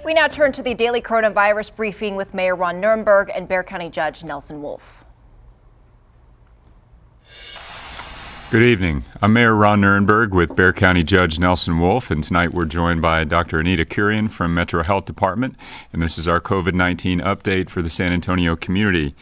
We now turn to the daily coronavirus briefing with Mayor Ron Nirenberg and Bexar County Judge Nelson Wolff. Good evening. I'm Mayor Ron Nirenberg with Bexar County Judge Nelson Wolff, and tonight we're joined by Dr. Anita Kurian from Metro Health Department, and this is our COVID-19 update for the San Antonio community.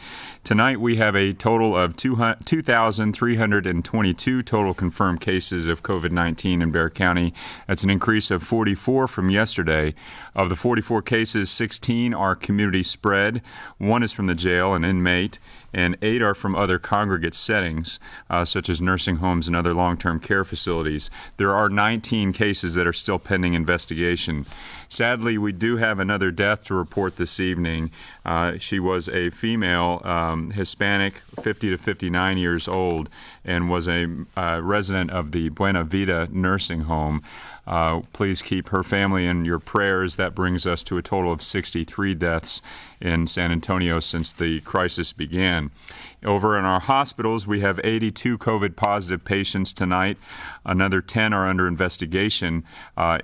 Tonight we have a total of 2,322 total confirmed cases of COVID-19 in Bexar County. That's an increase of 44 from yesterday. Of the 44 cases, 16 are community spread. 1 is from the jail, an inmate, and 8 are from other congregate settings, such as nursing homes and other long-term care facilities. There are 19 cases that are still pending investigation. Sadly, we do have another death to report this evening. She was a female, Hispanic, 50 to 59 years old, and was a resident of the Buena Vida nursing home. Please keep her family in your prayers. That brings us to a total of 63 deaths in San Antonio since the crisis began. Over in our hospitals, we have 82 COVID-positive patients tonight. Another 10 are under investigation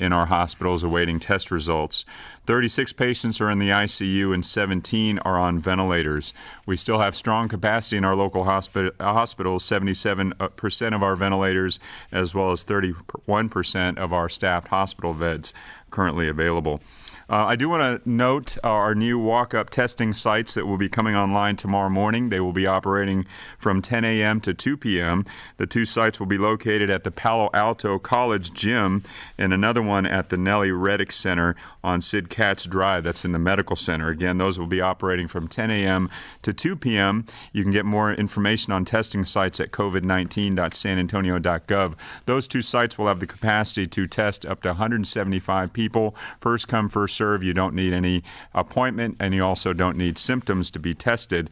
in our hospitals awaiting test results. 36 patients are in the ICU and 17 are on ventilators. We still have strong capacity in our local hospitals, 77% of our ventilators, as well as 31% of our staffed hospital beds currently available. I do want to note our new walk-up testing sites that will be coming online tomorrow morning. They will be operating from 10 a.m. to 2 p.m. The 2 sites will be located at the Palo Alto College Gym and another one at the Nellie Reddick Center on Sid Katz Drive. That's in the medical center. Again, those will be operating from 10 a.m. to 2 p.m. You can get more information on testing sites at covid19.sanantonio.gov. Those 2 sites will have the capacity to test up to 175 people. First come, first serve. You don't need any appointment, and you also don't need symptoms to be tested.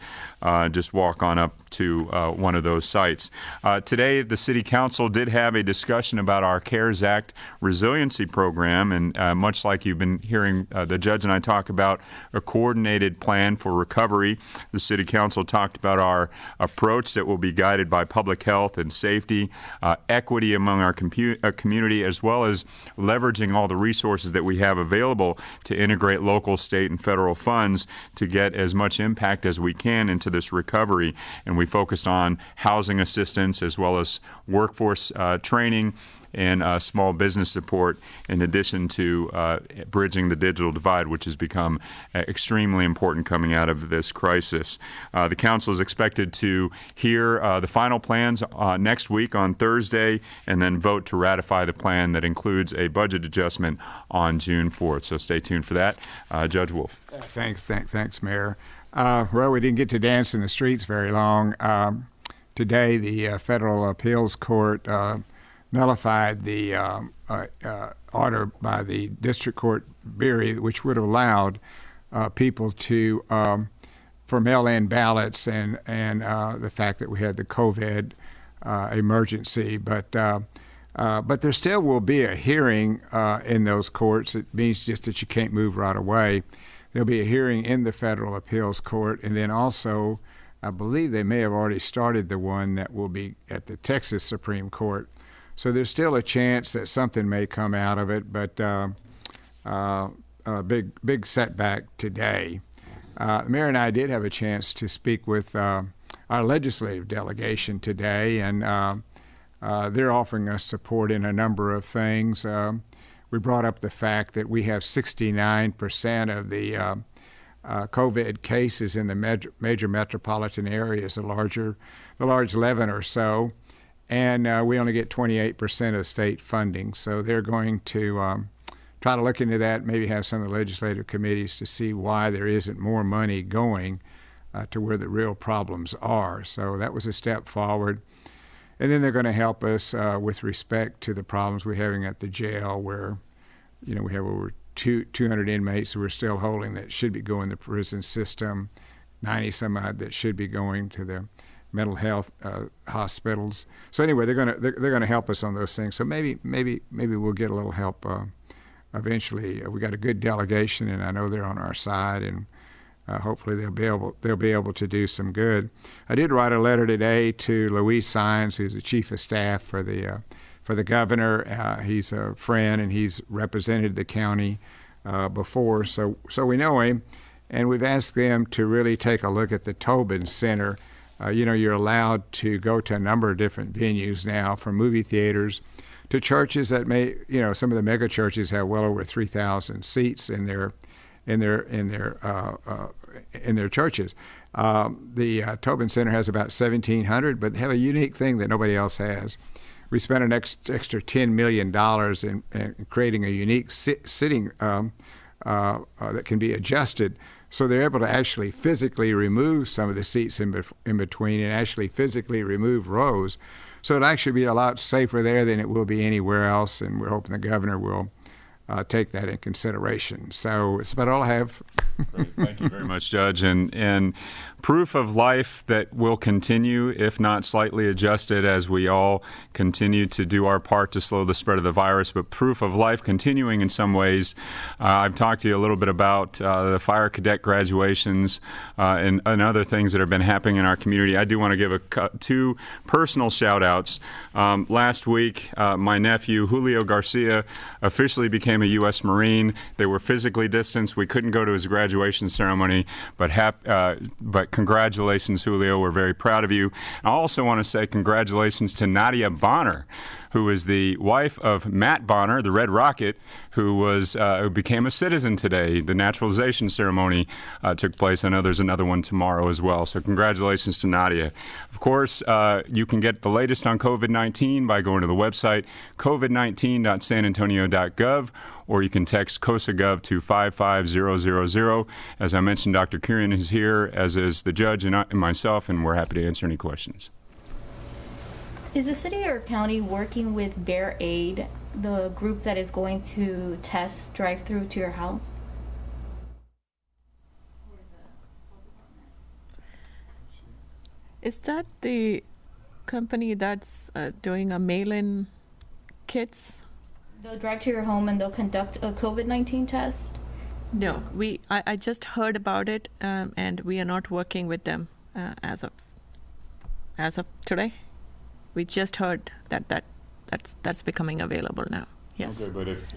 Just walk on up to one of those sites. Today, the City Council did have a discussion about our CARES Act resiliency program, and much like you've been hearing the judge and I talk about a coordinated plan for recovery, the City Council talked about our approach that will be guided by public health and safety, equity among our community, as well as leveraging all the resources that we have available to integrate local, state, and federal funds to get as much impact as we can into this recovery. And we focused on housing assistance as well as workforce training and small business support, in addition to bridging the digital divide, which has become extremely important coming out of this crisis. The council is expected to hear the final plans next week on Thursday, and then vote to ratify the plan that includes a budget adjustment on June 4th. So stay tuned for that. Judge Wolff. Thanks, Mayor. Well, we didn't get to dance in the streets very long. Today, the Federal Appeals Court nullified the order by the District Court Beery, which would have allowed people to for mail-in ballots and the fact that we had the COVID emergency, but there still will be a hearing in those courts. It means just that you can't move right away. There'll be a hearing in the Federal Appeals Court, and then also I believe they may have already started the one that will be at the Texas Supreme Court. So there's still a chance that something may come out of it, but a big setback today. The mayor and I did have a chance to speak with our legislative delegation today, and they're offering us support in a number of things. We brought up the fact that we have 69% of the COVID cases in the major metropolitan areas, the large 11 or so. And we only get 28% of state funding. So they're going to try to look into that, maybe have some of the legislative committees to see why there isn't more money going to where the real problems are. So that was a step forward. And then they're going to help us with respect to the problems we're having at the jail, where we have over 200 inmates who we're still holding that should be going to the prison system, 90 some odd that should be going to the mental health hospitals. So anyway, they're gonna help us on those things. So maybe we'll get a little help eventually. We got a good delegation, and I know they're on our side, and hopefully they'll be able to do some good. I did write a letter today to Luis Saenz, who's the chief of staff for the governor. He's a friend, and he's represented the county before, so we know him, and we've asked them to really take a look at the Tobin Center. You're allowed to go to a number of different venues now, from movie theaters to churches that may, some of the mega churches have well over 3,000 seats in their churches. The Tobin Center has about 1,700, but they have a unique thing that nobody else has. We spent an extra $10 million in creating a unique sitting that can be adjusted, so they're able to actually physically remove some of the seats in between and actually physically remove rows. So it'll actually be a lot safer there than it will be anywhere else, and we're hoping the governor will take that in consideration. So it's about all I have. Great. Thank you very much, Judge. And proof of life that will continue, if not slightly adjusted, as we all continue to do our part to slow the spread of the virus, but proof of life continuing in some ways. I've talked to you a little bit about the fire cadet graduations and other things that have been happening in our community. I do want to give two personal shout-outs. Last week, my nephew, Julio Garcia, officially became a U.S. Marine. They were physically distanced. We couldn't go to his graduation ceremony, but congratulations, Julio. We're very proud of you. I also want to say congratulations to Nadia Bonner, who is the wife of Matt Bonner, the Red Rocket, who became a citizen today. The naturalization ceremony took place. I know there's another one tomorrow as well. So congratulations to Nadia. Of course, you can get the latest on COVID-19 by going to the website covid19.sanantonio.gov, or you can text COSAGov to 55000. As I mentioned, Dr. Kurian is here, as is the judge and myself, and we're happy to answer any questions. Is the city or county working with Bear Aid, the group that is going to test drive-through to your house? Is that the company that's doing a mail-in kits? They'll drive to your home and they'll conduct a COVID-19 test? No, I just heard about it, and we are not working with them as of today. We just heard that's becoming available now. Yes. Okay, but if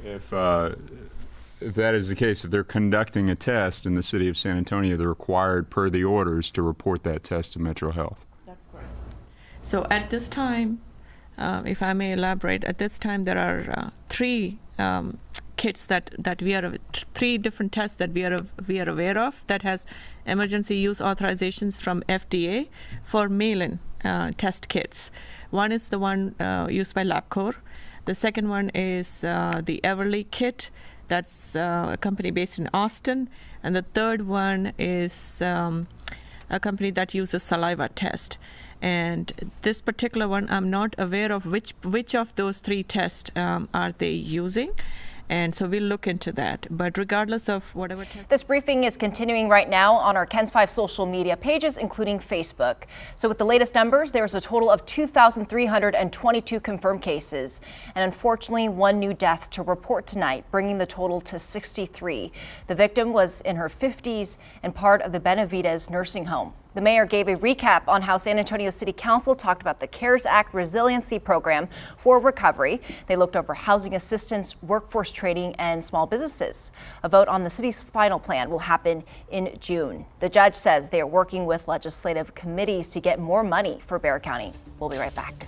that is the case, if they're conducting a test in the city of San Antonio, they're required per the orders to report that test to Metro Health. That's correct. So at this time, if I may elaborate, at this time there are three kits that we are, three different tests that we are aware of that has emergency use authorizations from FDA for mail-in test kits. One is the one used by LabCorp. The second one is the Everly kit. That's a company based in Austin. And the third one is a company that uses saliva test. And this particular one, I'm not aware of which of those three tests are they using. And so we'll look into that. But regardless of whatever test. This briefing is continuing right now on our KENS 5 social media pages, including Facebook. So with the latest numbers, there's a total of 2,322 confirmed cases. And unfortunately, one new death to report tonight, bringing the total to 63. The victim was in her 50s and part of the Benavides nursing home. The mayor gave a recap on how San Antonio City Council talked about the CARES Act resiliency program for recovery. They looked over housing assistance, workforce training, and small businesses. A vote on the city's final plan will happen in June. The judge says they are working with legislative committees to get more money for Bexar County. We'll be right back.